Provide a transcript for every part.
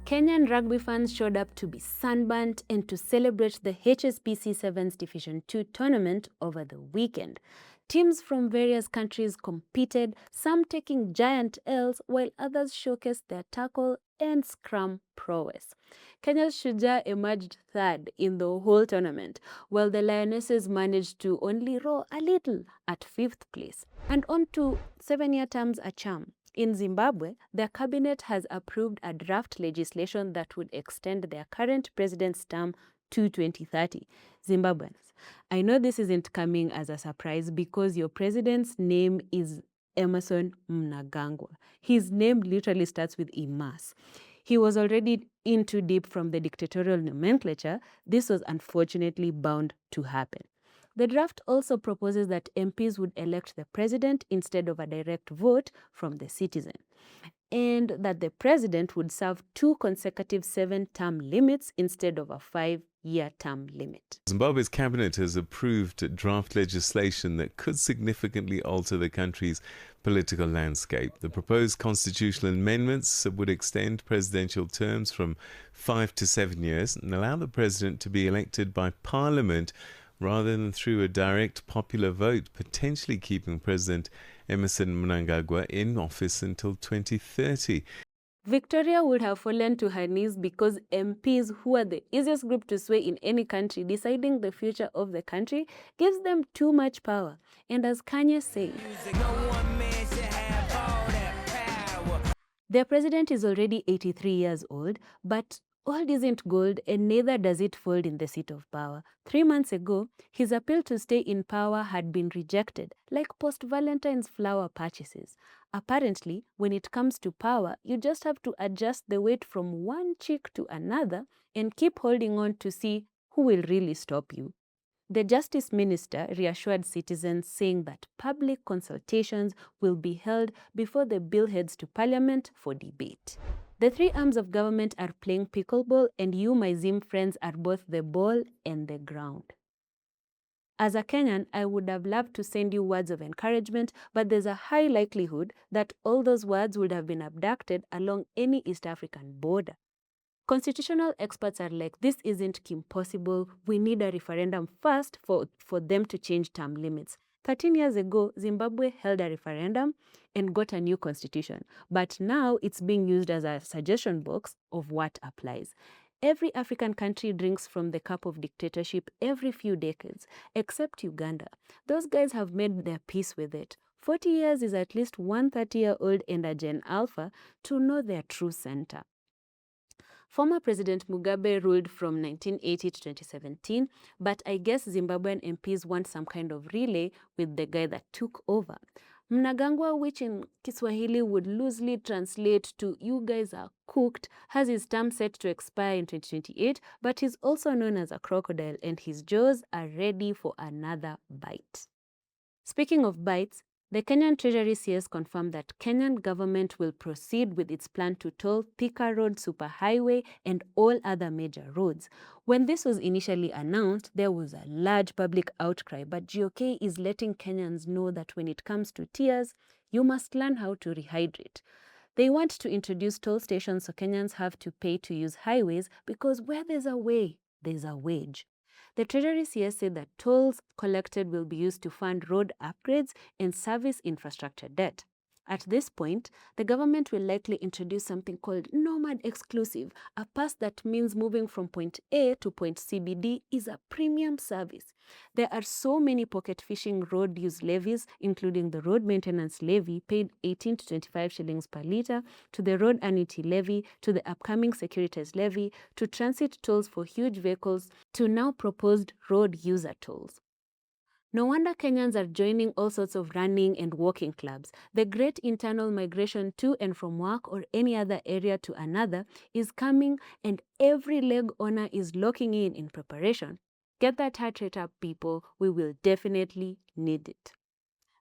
Kenyan rugby fans showed up to be sunburnt and to celebrate the HSBC Sevens Division 2 tournament over the weekend. Teams from various countries competed, some taking giant Ls while others showcased their tackle and scrum prowess. Kenya's Shujaa emerged third in the whole tournament, while the Lionesses managed to only row a little at fifth place. And on to 7-year terms a charm. In Zimbabwe, their cabinet has approved a draft legislation that would extend their current president's term to 2030. Zimbabweans, I know this isn't coming as a surprise because your president's name is Emerson Mnangagwa. His name literally starts with Imas. He was already in too deep from the dictatorial nomenclature. This was unfortunately bound to happen. The draft also proposes that MPs would elect the president instead of a direct vote from the citizen, and that the president would serve 2 consecutive 7-term limits instead of a 5-year term limit. Zimbabwe's cabinet has approved draft legislation that could significantly alter the country's political landscape. The proposed constitutional amendments would extend presidential terms from 5 to 7 years and allow the president to be elected by parliament rather than through a direct popular vote, potentially keeping President Emerson Mnangagwa in office until 2030. Victoria would have fallen to her knees because MPs, who are the easiest group to sway in any country, deciding the future of the country, gives them too much power. And as Kanye said, their president is already 83 years old, but old isn't gold, and neither does it fold in the seat of power. 3 months ago, his appeal to stay in power had been rejected, like post-Valentine's flower purchases. Apparently, when it comes to power, you just have to adjust the weight from one cheek to another and keep holding on to see who will really stop you. The Justice Minister reassured citizens, saying that public consultations will be held before the bill heads to Parliament for debate. The 3 arms of government are playing pickleball, and you, my Zim friends, are both the ball and the ground. As a Kenyan, I would have loved to send you words of encouragement, but there's a high likelihood that all those words would have been abducted along any East African border. Constitutional experts are like, this isn't impossible. We need a referendum first for them to change term limits. 13 years ago, Zimbabwe held a referendum and got a new constitution, but now it's being used as a suggestion box of what applies. Every African country drinks from the cup of dictatorship every few decades, except Uganda. Those guys have made their peace with it. 40 years is at least one 30-year-old and a Gen Alpha to know their true center. Former President Mugabe ruled from 1980 to 2017, but I guess Zimbabwean MPs want some kind of relay with the guy that took over. Mnangagwa, which in Kiswahili would loosely translate to "you guys are cooked," has his term set to expire in 2028, but he's also known as a crocodile, and his jaws are ready for another bite. Speaking of bites, the Kenyan Treasury CS confirmed that Kenyan government will proceed with its plan to toll Thika Road Superhighway and all other major roads. When this was initially announced, there was a large public outcry, but GOK is letting Kenyans know that when it comes to tears, you must learn how to rehydrate. They want to introduce toll stations so Kenyans have to pay to use highways because where there's a way, there's a wage. The Treasury CS said that tolls collected will be used to fund road upgrades and service infrastructure debt. At this point, the government will likely introduce something called Nomad Exclusive, a pass that means moving from point A to point CBD is a premium service. There are so many pocket fishing road use levies, including the road maintenance levy paid 18 to 25 shillings per litre, to the road annuity levy, to the upcoming securities levy, to transit tolls for huge vehicles, to now proposed road user tolls. No wonder Kenyans are joining all sorts of running and walking clubs. The great internal migration to and from work or any other area to another is coming, and every leg owner is locking in preparation. Get that heart rate up, people. We will definitely need it.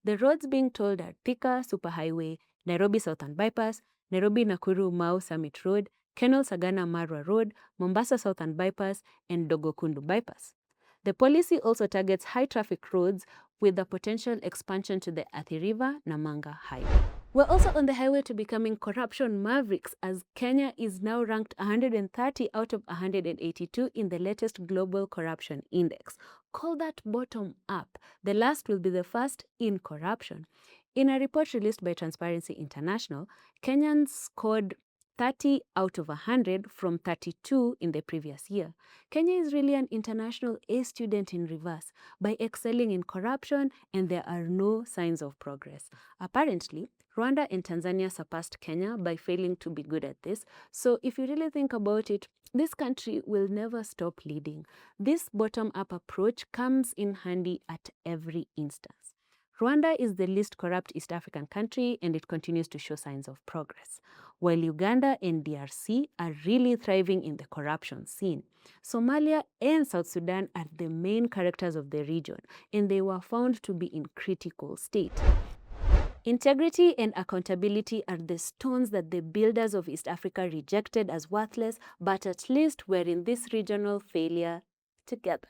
The roads being tolled are Thika Superhighway, Nairobi Southern Bypass, Nairobi Nakuru Mau Summit Road, Kenol Sagana Marwa Road, Mombasa Southern Bypass, and Dogokundu Bypass. The policy also targets high-traffic roads with the potential expansion to the Athi River Namanga Highway. We're also on the highway to becoming corruption mavericks, as Kenya is now ranked 130 out of 182 in the latest Global Corruption Index. Call that bottom up. The last will be the first in corruption. In a report released by Transparency International, Kenyans scored 30 out of 100 from 32 in the previous year. Kenya is really an international A student in reverse by excelling in corruption, and there are no signs of progress. Apparently, Rwanda and Tanzania surpassed Kenya by failing to be good at this. So if you really think about it, this country will never stop leading. This bottom-up approach comes in handy at every instance. Rwanda is the least corrupt East African country, and it continues to show signs of progress, while Uganda and DRC are really thriving in the corruption scene. Somalia and South Sudan are the main characters of the region, and they were found to be in critical state. Integrity and accountability are the stones that the builders of East Africa rejected as worthless, but at least we're in this regional failure together.